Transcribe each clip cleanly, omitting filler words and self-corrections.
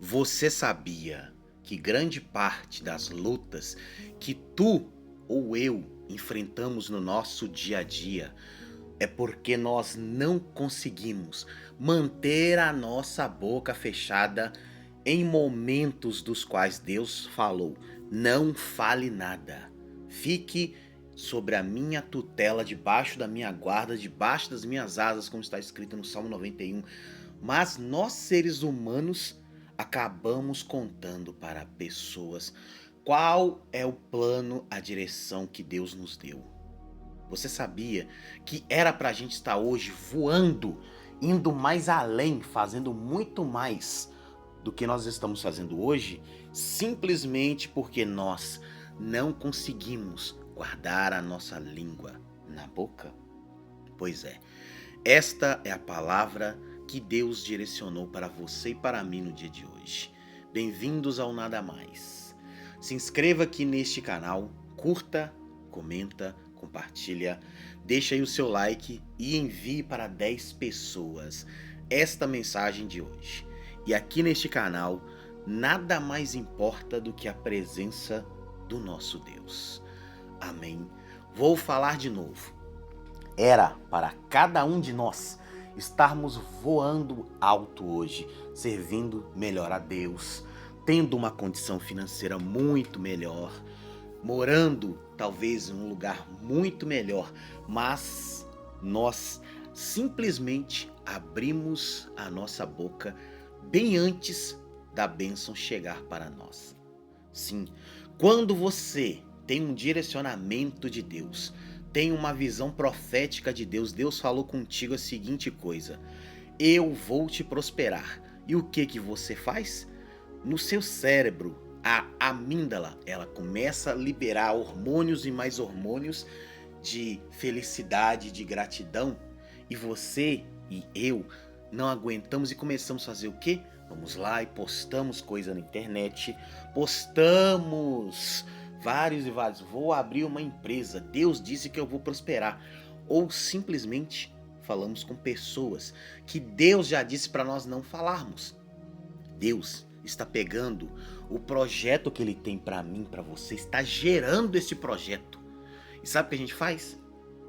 Você sabia que grande parte das lutas que tu ou eu enfrentamos no nosso dia a dia é porque nós não conseguimos manter a nossa boca fechada em momentos dos quais Deus falou: não fale nada, fique sobre a minha tutela, debaixo da minha guarda, debaixo das minhas asas, como está escrito no Salmo 91. Mas nós, seres humanos, acabamos contando para pessoas qual é o plano, a direção que Deus nos deu. Você sabia que era para a gente estar hoje voando, indo mais além, fazendo muito mais do que nós estamos fazendo hoje, simplesmente porque nós não conseguimos guardar a nossa língua na boca? Pois é, esta é a palavra que Deus direcionou para você e para mim no dia de hoje. Bem-vindos ao Nada Mais. Se inscreva aqui neste canal, curta, comenta, compartilha, deixa aí o seu like e envie para 10 pessoas esta mensagem de hoje. E aqui neste canal, nada mais importa do que a presença do nosso Deus. Amém. Vou falar de novo. Era para cada um de nós estarmos voando alto hoje, servindo melhor a Deus, tendo uma condição financeira muito melhor, morando talvez em um lugar muito melhor, mas nós simplesmente abrimos a nossa boca bem antes da bênção chegar para nós. Sim, quando você tem um direcionamento de Deus, tem uma visão profética de Deus, Deus falou contigo a seguinte coisa: eu vou te prosperar. E o que você faz? No seu cérebro, a amígdala, ela começa a liberar hormônios e mais hormônios de felicidade, de gratidão, e você e eu não aguentamos e começamos a fazer o quê? Vamos lá e postamos coisa na internet, postamos vários e vários. Vou abrir uma empresa, Deus disse que eu vou prosperar. Ou simplesmente falamos com pessoas que Deus já disse para nós não falarmos. Deus está pegando o projeto que Ele tem para mim, para você, está gerando esse projeto. E sabe o que a gente faz?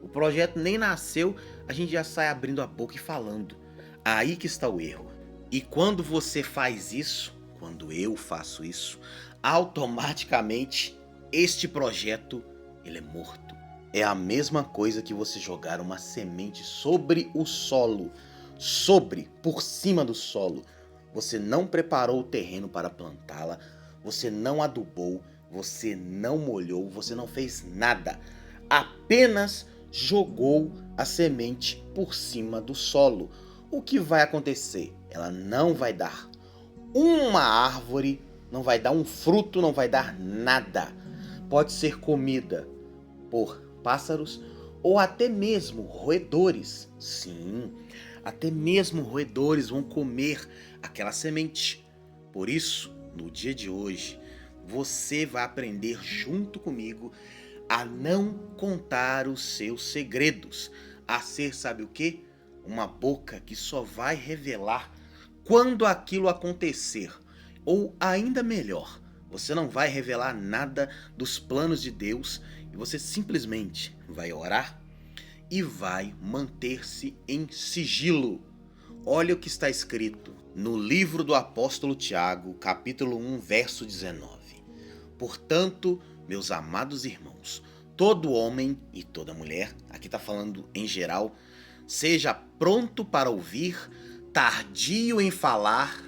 O projeto nem nasceu, a gente já sai abrindo a boca e falando. Aí que está o erro. E quando você faz isso, quando eu faço isso, automaticamente este projeto, ele é morto. É a mesma coisa que você jogar uma semente sobre o solo, por cima do solo. Você não preparou o terreno para plantá-la, você não adubou, você não molhou, você não fez nada. Apenas jogou a semente por cima do solo. O que vai acontecer? Ela não vai dar uma árvore, não vai dar um fruto, não vai dar nada. Pode ser comida por pássaros ou até mesmo roedores. Sim, até mesmo roedores vão comer aquela semente. Por isso, no dia de hoje, você vai aprender junto comigo a não contar os seus segredos, a ser, sabe o quê? Uma boca que só vai revelar quando aquilo acontecer. Ou ainda melhor, você não vai revelar nada dos planos de Deus e você simplesmente vai orar e vai manter-se em sigilo. Olha o que está escrito no livro do apóstolo Tiago, capítulo 1, verso 19. Portanto, meus amados irmãos, todo homem e toda mulher, aqui está falando em geral, seja pronto para ouvir, tardio em falar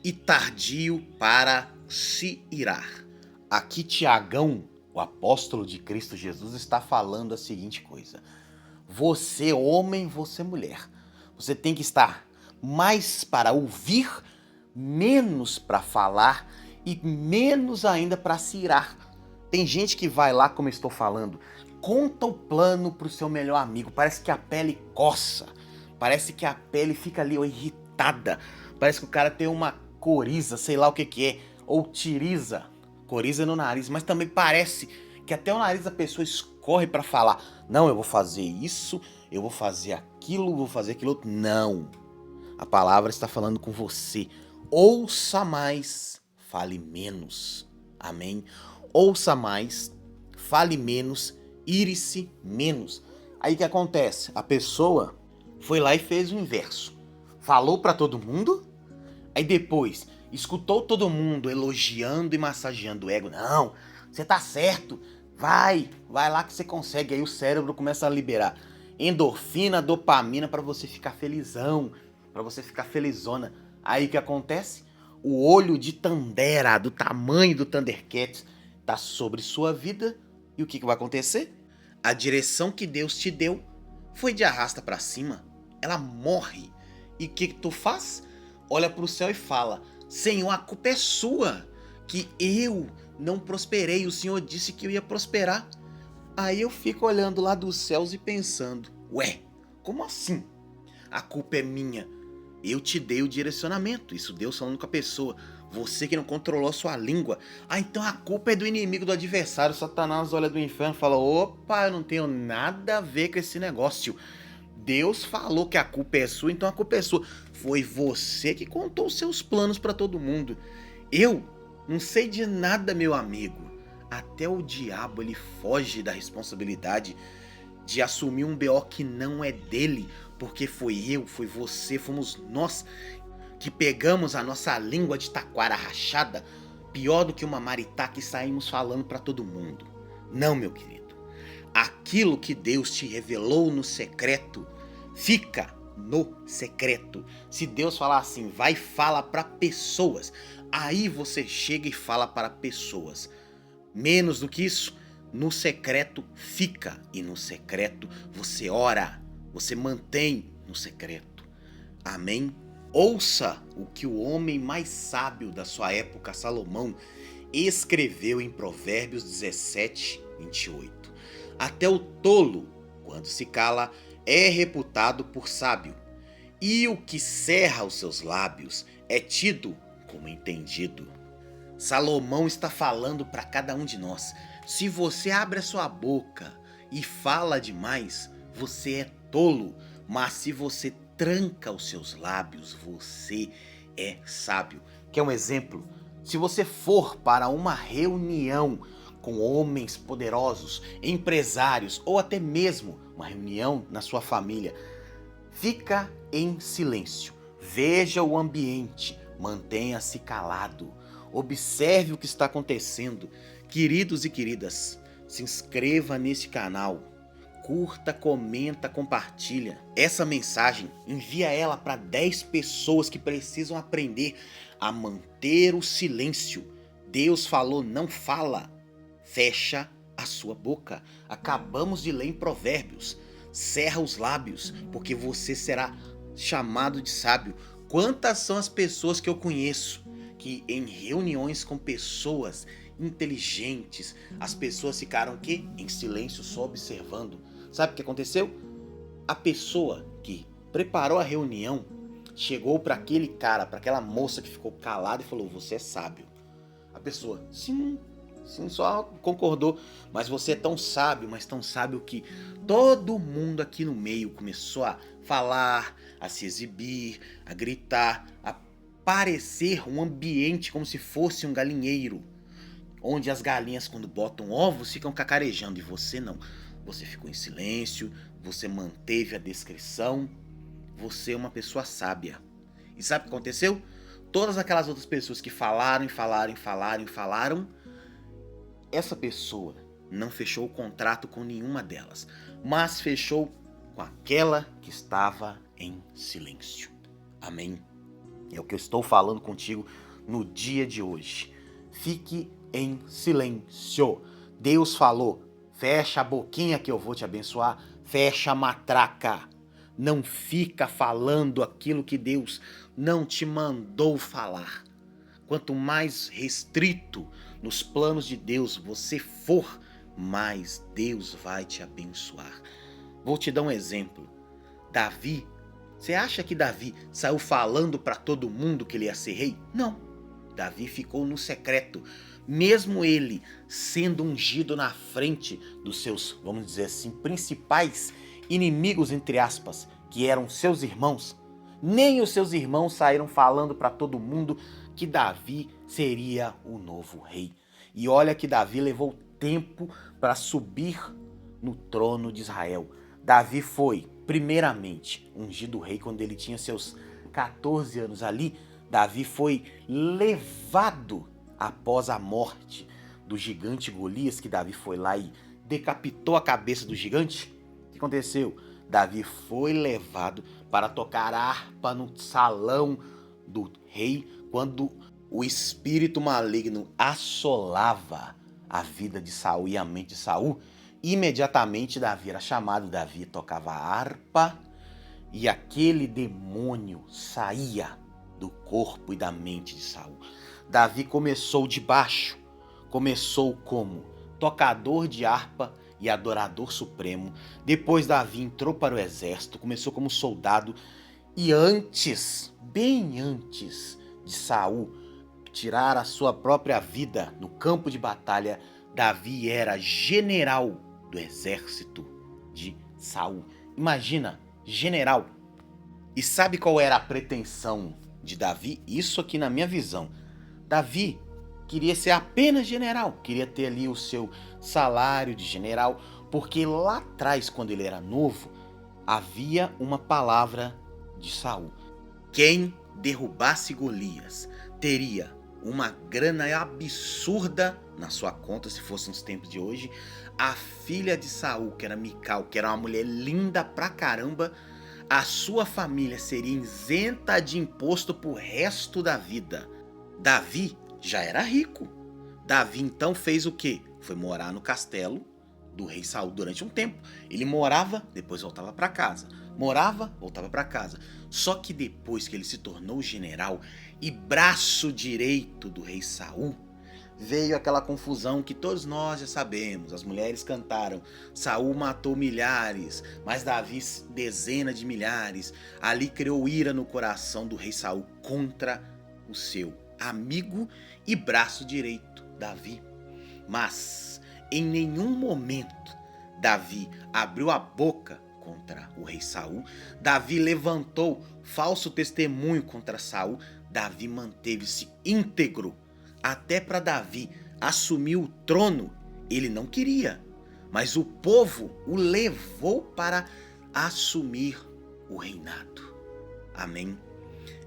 e tardio para se irar. Aqui Tiagão, o apóstolo de Cristo Jesus, está falando a seguinte coisa: você homem, você mulher, você tem que estar mais para ouvir, menos para falar e menos ainda para se irar. Tem gente que vai lá, como eu estou falando, conta o plano pro seu melhor amigo, parece que a pele coça, parece que a pele fica ali irritada, parece que o cara tem uma coriza, sei lá o que é, ou tiriza, coriza no nariz, mas também parece que até o nariz da pessoa escorre para falar: não, eu vou fazer isso, eu vou fazer aquilo, vou fazer aquilo outro. Não, a palavra está falando com você, Ouça mais, fale menos. Amém? Ouça mais, fale menos, ire-se menos. Aí o que acontece? A pessoa foi lá e fez o inverso. Falou para todo mundo, aí depois escutou todo mundo elogiando e massageando o ego. Não, você tá certo. Vai lá que você consegue. Aí o cérebro começa a liberar endorfina, dopamina para você ficar felizão, para você ficar felizona. Aí o que acontece? O olho de Tandera, do tamanho do Thundercats, tá sobre sua vida. E o que vai acontecer? A direção que Deus te deu foi de arrasta para cima. Ela morre. E o que tu faz? Olha para o céu e fala: Senhor, a culpa é sua, que eu não prosperei. O Senhor disse que eu ia prosperar. Aí eu fico olhando lá dos céus e pensando: ué, como assim? A culpa é minha. Eu te dei o direcionamento. Isso Deus falando com a pessoa. Você que não controlou a sua língua. Ah, então a culpa é do inimigo, do adversário. Satanás olha do inferno e fala: opa, eu não tenho nada a ver com esse negócio. Deus falou que a culpa é sua, então a culpa é sua. Foi você que contou os seus planos para todo mundo. Eu não sei de nada, meu amigo. Até o diabo ele foge da responsabilidade de assumir um BO que não é dele, porque foi eu, foi você, fomos nós que pegamos a nossa língua de taquara rachada, pior do que uma maritaca, e saímos falando para todo mundo. Não, meu querido. Aquilo que Deus te revelou no secreto, fica no secreto. Se Deus falar assim, vai e fala para pessoas, aí você chega e fala para pessoas. Menos do que isso, no secreto fica, e no secreto você ora, você mantém no secreto. Amém? Ouça o que o homem mais sábio da sua época, Salomão, escreveu em Provérbios 17, 28. Até o tolo, quando se cala, é reputado por sábio, e o que cerra os seus lábios é tido como entendido. Salomão está falando para cada um de nós: se você abre a sua boca e fala demais, você é tolo, mas se você tranca os seus lábios, você é sábio. Quer um exemplo? Se você for para uma reunião com homens poderosos, empresários ou até mesmo uma reunião na sua família, fica em silêncio, veja o ambiente, mantenha-se calado, observe o que está acontecendo. Queridos e queridas, se inscreva nesse canal, curta, comenta, compartilha essa mensagem, envia ela para 10 pessoas que precisam aprender a manter o silêncio. Deus falou, não fala, fecha a sua boca. Acabamos de ler em Provérbios, cerra os lábios, porque você será chamado de sábio. Quantas são as pessoas que eu conheço que em reuniões com pessoas inteligentes, as pessoas ficaram o quê? Em silêncio, só observando. Sabe o que aconteceu? A pessoa que preparou a reunião chegou para aquele cara, para aquela moça que ficou calada e falou: você é sábio. A pessoa, sim, só concordou. Mas você é tão sábio, mas tão sábio que todo mundo aqui no meio começou a falar, a se exibir, a gritar, a parecer um ambiente como se fosse um galinheiro, onde as galinhas, quando botam ovos, ficam cacarejando, e você não. Você ficou em silêncio, você manteve a descrição, você é uma pessoa sábia. E sabe o que aconteceu? Todas aquelas outras pessoas que falaram, essa pessoa não fechou o contrato com nenhuma delas, mas fechou com aquela que estava em silêncio. Amém? É o que eu estou falando contigo no dia de hoje. Fique em silêncio. Deus falou: fecha a boquinha que eu vou te abençoar. Fecha a matraca. Não fica falando aquilo que Deus não te mandou falar. Quanto mais restrito nos planos de Deus você for, mais Deus vai te abençoar. Vou te dar um exemplo. Davi, você acha que Davi saiu falando para todo mundo que ele ia ser rei? Não. Davi ficou no secreto. Mesmo ele sendo ungido na frente dos seus, vamos dizer assim, principais inimigos, entre aspas, que eram seus irmãos, nem os seus irmãos saíram falando para todo mundo que Davi seria o novo rei. E olha que Davi levou tempo para subir no trono de Israel. Davi foi, primeiramente, ungido rei quando ele tinha seus 14 anos ali. Davi foi levado após a morte do gigante Golias, que Davi foi lá e decapitou a cabeça do gigante. O que aconteceu? Davi foi levado para tocar harpa no salão do rei quando o espírito maligno assolava a vida de Saul e a mente de Saul. Imediatamente Davi era chamado, Davi tocava a harpa e aquele demônio saía do corpo e da mente de Saul. Davi começou de baixo, começou como tocador de harpa e adorador supremo. Depois Davi entrou para o exército, começou como soldado e antes, bem antes de Saul tirar a sua própria vida no campo de batalha, Davi era general do exército de Saul. Imagina, general. E sabe qual era a pretensão de Davi? Isso aqui na minha visão. Davi queria ser apenas general, queria ter ali o seu salário de general, porque lá atrás, quando ele era novo, havia uma palavra de Saul. Quem derrubasse Golias teria uma grana absurda na sua conta, se fosse nos tempos de hoje. A filha de Saul, que era Mical, que era uma mulher linda pra caramba, a sua família seria isenta de imposto pro resto da vida. Davi já era rico. Davi então fez o quê? Foi morar no castelo do rei Saul durante um tempo. Ele morava, depois voltava para casa. Morava, voltava para casa. Só que depois que ele se tornou general e braço direito do rei Saul, veio aquela confusão que todos nós já sabemos. As mulheres cantaram: Saul matou milhares, mas Davi dezenas de milhares. Ali criou ira no coração do rei Saul contra o seu amigo e braço direito, Davi. Mas em nenhum momento Davi abriu a boca contra o rei Saul. Davi levantou falso testemunho contra Saul. Davi manteve-se íntegro. Até para Davi assumir o trono, ele não queria, mas o povo o levou para assumir o reinado. Amém?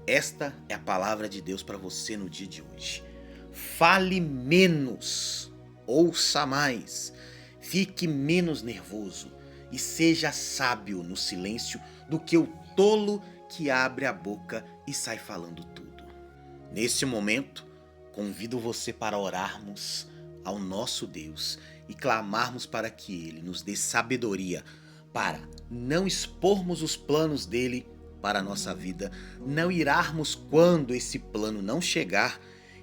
Esta é a palavra de Deus para você no dia de hoje. Fale menos, ouça mais, fique menos nervoso e seja sábio no silêncio do que o tolo que abre a boca e sai falando tudo. Nesse momento, convido você para orarmos ao nosso Deus e clamarmos para que Ele nos dê sabedoria para não expormos os planos dele para a nossa vida, não irarmos quando esse plano não chegar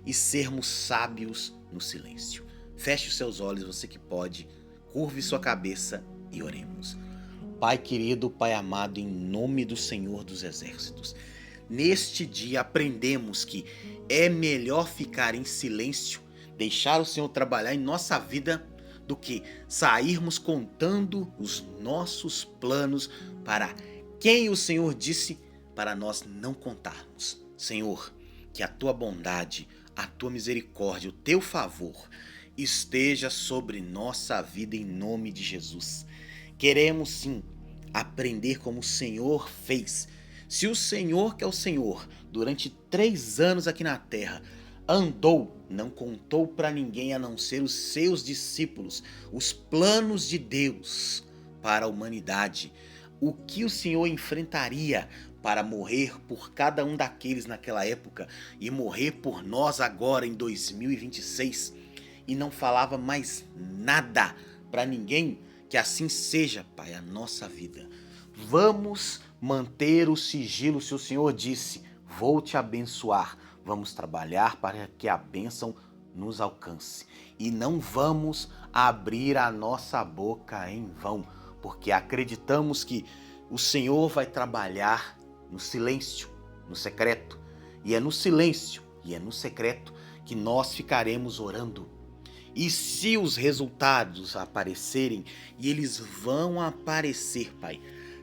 e sermos sábios no silêncio. Feche os seus olhos, você que pode, curve sua cabeça e oremos. Pai querido, Pai amado, em nome do Senhor dos Exércitos, neste dia aprendemos que é melhor ficar em silêncio, deixar o Senhor trabalhar em nossa vida, do que sairmos contando os nossos planos para quem o Senhor disse para nós não contarmos. Senhor, que a tua bondade, a tua misericórdia, o teu favor esteja sobre nossa vida em nome de Jesus. Queremos sim aprender como o Senhor fez. Se o Senhor, que é o Senhor, durante 3 anos aqui na terra, andou, não contou para ninguém a não ser os seus discípulos, os planos de Deus para a humanidade, o que o Senhor enfrentaria para morrer por cada um daqueles naquela época e morrer por nós agora em 2026, e não falava mais nada para ninguém. Que assim seja, Pai, a nossa vida. Vamos manter o sigilo. Se o Senhor disse, vou te abençoar, vamos trabalhar para que a bênção nos alcance. E não vamos abrir a nossa boca em vão, porque acreditamos que o Senhor vai trabalhar no silêncio, no secreto. E é no silêncio e é no secreto que nós ficaremos orando. E se os resultados aparecerem, e eles vão aparecer, Pai,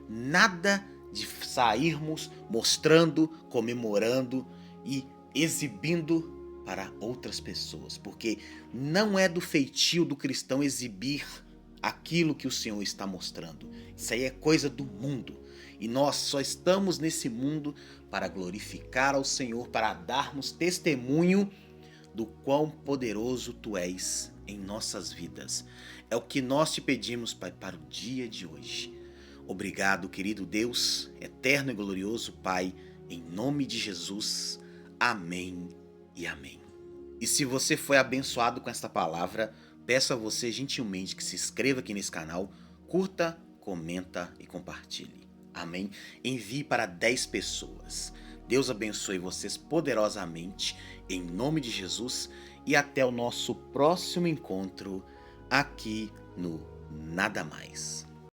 nada de sairmos mostrando, comemorando e exibindo para outras pessoas, porque não é do feitio do cristão exibir aquilo que o Senhor está mostrando. Isso aí é coisa do mundo. E nós só estamos nesse mundo para glorificar ao Senhor, para darmos testemunho do quão poderoso Tu és em nossas vidas. É o que nós te pedimos, Pai, para o dia de hoje. Obrigado, querido Deus, eterno e glorioso Pai, em nome de Jesus. Amém e amém. E se você foi abençoado com esta palavra, peço a você gentilmente que se inscreva aqui nesse canal, curta, comenta e compartilhe. Amém? Envie para 10 pessoas. Deus abençoe vocês poderosamente, em nome de Jesus, e até o nosso próximo encontro aqui no Nada Mais.